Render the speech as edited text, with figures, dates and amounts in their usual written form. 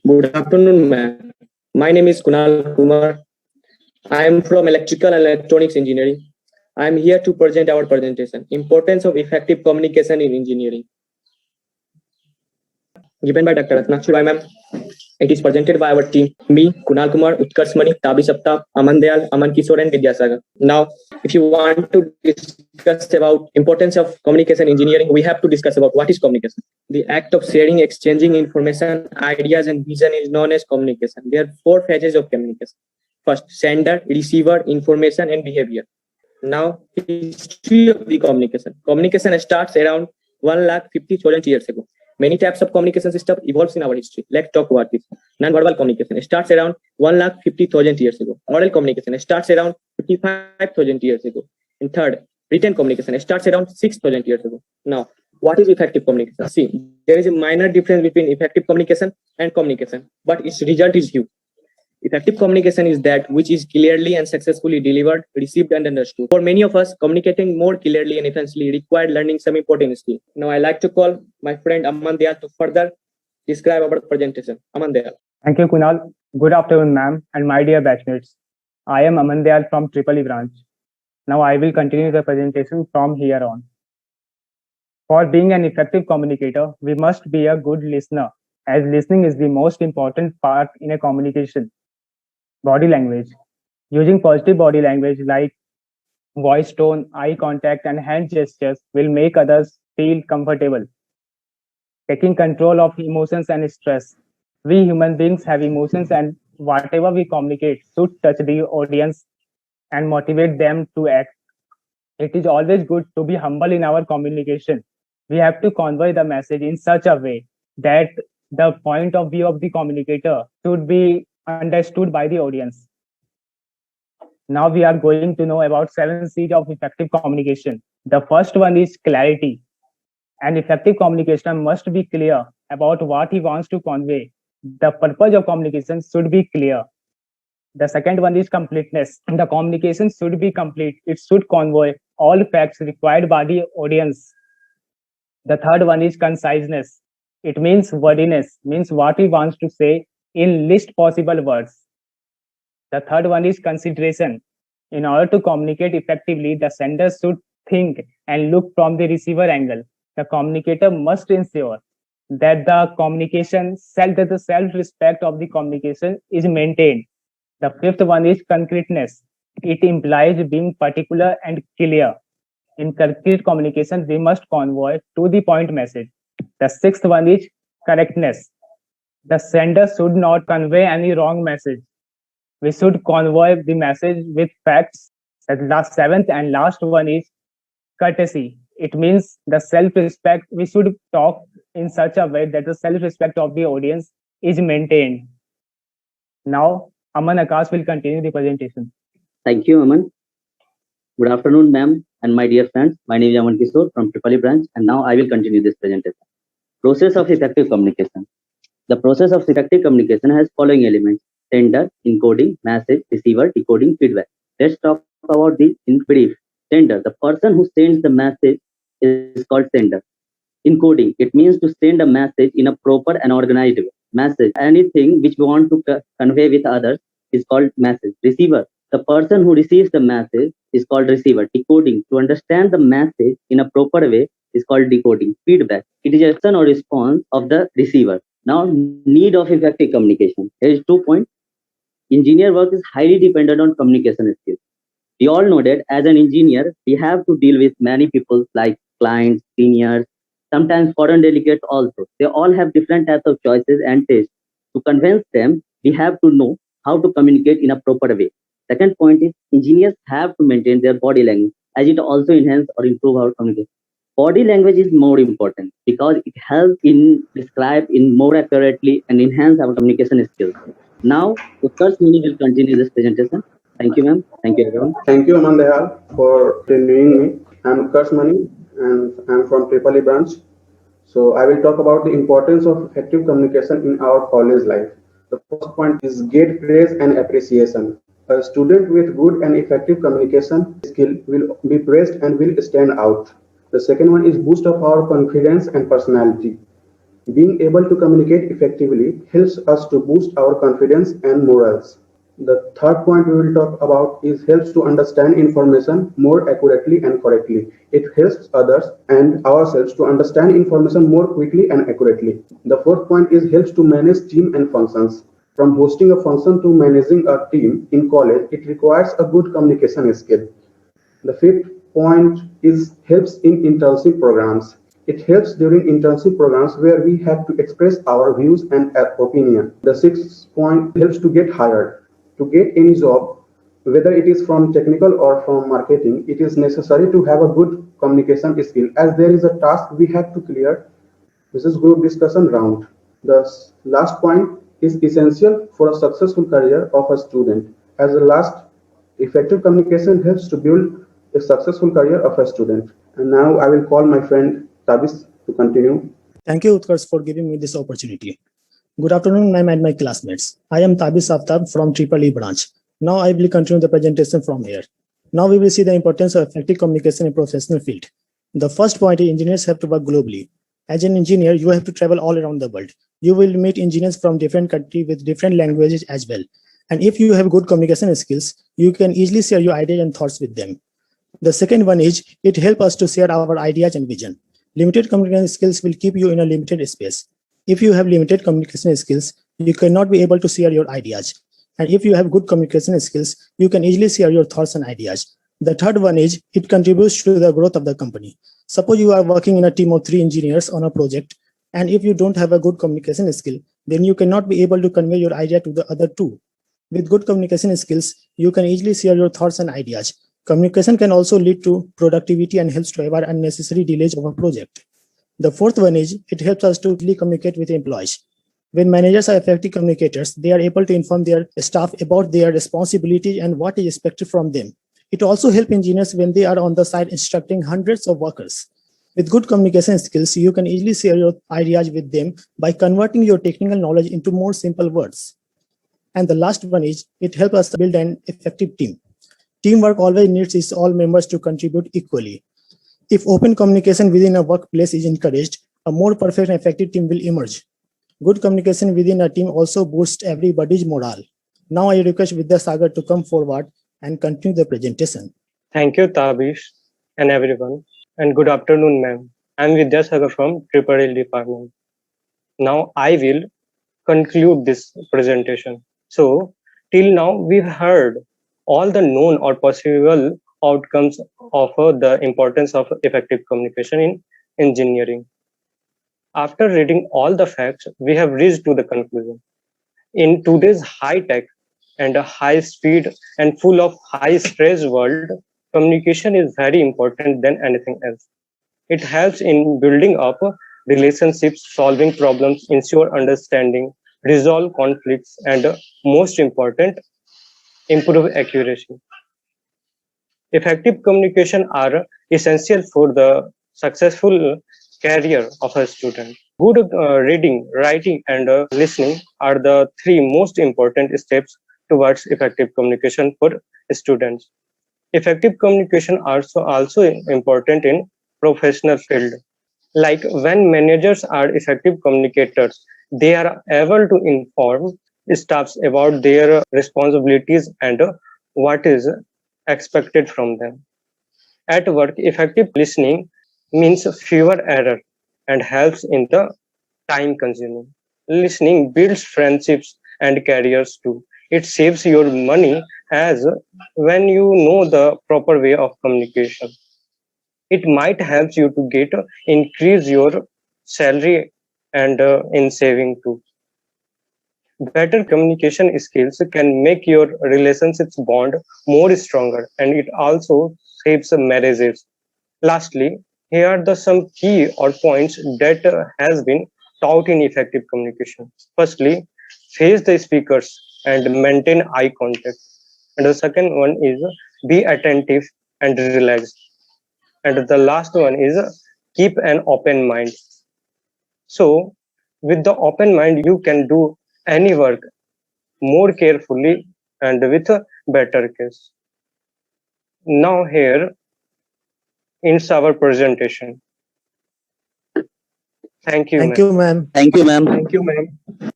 Good afternoon, ma'am. My name is Kunal Kumar. I am from Electrical and Electronics Engineering. I am here to present our presentation, Importance of Effective Communication in Engineering, given by Dr. Ratna Chubai, ma'am. It is presented by our team, me, Kunal Kumar, Utkarsh Mani, Tabi Sapta, Aman Dayal, Aman Kishore, and Vidyasagar. Now, if you want to discuss about importance of communication engineering, we have to discuss about what is communication. The act of sharing, exchanging information, ideas, and vision is known as communication. There are four phases of communication. First, sender, receiver, information, and behavior. Now, history of the communication. Communication starts around 1,50,000 years ago. Many types of communication system evolves in our history. Let's talk about this. Non-verbal communication starts around 1,50,000 years ago. Oral communication starts around 55,000 years ago. And third, written communication starts around 6,000 years ago. Now, what is effective communication? See, there is a minor difference between effective communication and communication, but its result is huge. Effective communication is that which is clearly and successfully delivered, received, and understood. For many of us, communicating more clearly and efficiently required learning some important skills. Now, I like to call my friend Aman Dayal to further describe our presentation. Aman Dayal. Thank you, Kunal. Good afternoon, ma'am, and my dear batchmates. I am Aman Dayal from Tripoli branch. Now, I will continue the presentation from here on. For being an effective communicator, we must be a good listener, as listening is the most important part in a communication. Body language. Using positive body language like voice tone, eye contact, and hand gestures will make others feel comfortable. Taking control of emotions and stress. We human beings have emotions, and whatever we communicate should touch the audience and motivate them to act. It is always good to be humble in our communication. We have to convey the message in such a way that the point of view of the communicator should be understood by the audience. Now we are going to know about 7 C's of effective communication. The first one is clarity. An effective communication must be clear about what he wants to convey. The purpose of communication should be clear. The second one is completeness. The communication should be complete. It should convey all facts required by the audience. The third one is conciseness. It means wordiness, means what he wants to say in least possible words. The third one is consideration. In order to communicate effectively, the sender should think and look from the receiver angle. The communicator must ensure that the communication, that the self-respect of the communication is maintained. The fifth one is concreteness. It implies being particular and clear. In concrete communication, we must convey to the point message. The sixth one is correctness. The sender should not convey any wrong message. We should convey the message with facts. The seventh and last one is courtesy. It means the self-respect. We should talk in such a way that the self-respect of the audience is maintained. Now, Aman Akash will continue the presentation. Thank you, Aman. Good afternoon, ma'am, and my dear friends. My name is Aman Kishore from Tripoli branch, and now I will continue this presentation. Process of effective communication. The process of effective communication has following elements: sender, encoding, message, receiver, decoding, feedback. Let's talk about this in brief. Sender, the person who sends the message is called sender. Encoding, it means to send a message in a proper and organized way. Message, anything which we want to convey with others is called message. Receiver, the person who receives the message is called receiver. Decoding, to understand the message in a proper way is called decoding. Feedback, it is a question or response of the receiver. Now, need of effective communication. Here is 2 points. Engineer work is highly dependent on communication skills. We all know that as an engineer, we have to deal with many people like clients, seniors, sometimes foreign delegates also. They all have different types of choices and tastes. To convince them, we have to know how to communicate in a proper way. Second point is engineers have to maintain their body language as it also enhance or improve our communication. Body language is more important because it helps in describe in more accurately and enhance our communication skills. Now, Utkarsh Mani will continue this presentation. Thank you, ma'am. Thank you, everyone. Thank you, Aman Dayal, for interviewing me. I'm Utkarsh Mani, and I'm from Tripoli branch. So I will talk about the importance of effective communication in our college life. The first point is get praise and appreciation. A student with good and effective communication skill will be praised and will stand out. The second one is boost of our confidence and personality. Being able to communicate effectively helps us to boost our confidence and morals. The third point we will talk about is helps to understand information more accurately and correctly. It helps others and ourselves to understand information more quickly and accurately. The fourth point is helps to manage team and functions. From hosting a function to managing a team in college, it requires a good communication skill. The fifth point is helps in internship programs. It helps during internship programs where we have to express our views and opinion. The sixth point helps to get hired. To get any job, whether it is from technical or from marketing, it is necessary to have a good communication skill as there is a task we have to clear. This is group discussion round. The last point is essential for a successful career of a student. As a last, effective communication helps to build a successful career of a student. And now I will call my friend Tabis to continue. Thank you, Utkarsh, for giving me this opportunity. Good afternoon, ma'am and my classmates. I am Tabis Aftab from Triple E branch. Now I will continue the presentation from here. Now we will see the importance of effective communication in professional field. The first point is engineers have to work globally. As an engineer, you have to travel all around the world. You will meet engineers from different countries with different languages as well. And if you have good communication skills, you can easily share your ideas and thoughts with them. The second one is it helps us to share our ideas and vision. Limited communication skills will keep you in a limited space. If you have limited communication skills, you cannot be able to share your ideas. And if you have good communication skills, you can easily share your thoughts and ideas. The third one is it contributes to the growth of the company. Suppose you are working in a team of 3 engineers on a project, and if you don't have a good communication skill, then you cannot be able to convey your idea to the other 2. With good communication skills, you can easily share your thoughts and ideas. Communication can also lead to productivity and helps to avoid unnecessary delays of a project. The fourth one is it helps us to really communicate with employees. When managers are effective communicators, they are able to inform their staff about their responsibilities and what is expected from them. It also helps engineers when they are on the site instructing hundreds of workers. With good communication skills, you can easily share your ideas with them by converting your technical knowledge into more simple words. And the last one is it helps us build an effective team. Teamwork always needs its all members to contribute equally. If open communication within a workplace is encouraged, a more perfect and effective team will emerge. Good communication within a team also boosts everybody's morale. Now I request Vidya Sagar to come forward and continue the presentation. Thank you, Tabish, and everyone. And good afternoon, ma'am. I'm Vidya Sagar from Triple E department. Now I will conclude this presentation. So, till now we've heard all the known or possible outcomes of the importance of effective communication in engineering. After reading all the facts, we have reached to the conclusion. In today's high-tech and a high-speed and full of high-stress world, communication is very important than anything else. It helps in building up relationships, solving problems, ensure understanding, resolve conflicts, and most important, improve accuracy. Effective communication are essential for the successful career of a student. Good reading, writing, and listening are the 3 most important steps towards effective communication for students. Effective communication also important in professional field. Like when managers are effective communicators, they are able to inform staffs about their responsibilities and what is expected from them. At work, effective listening means fewer error and helps in the time consuming. Listening builds friendships and careers too. It saves your money as when you know the proper way of communication. It might help you to get increase your salary and in saving too. Better communication skills can make your relationships bond more stronger, and it also saves marriages. Lastly, here are the some key or points that has been taught in effective communication. Firstly, face the speakers and maintain eye contact. And the second one is be attentive and relaxed. And the last one is keep an open mind. So, with the open mind, you can do any work more carefully and with a better case. Now here ends our presentation. Thank you. Thank ma'am. you, ma'am. Thank you, ma'am. Thank you, ma'am.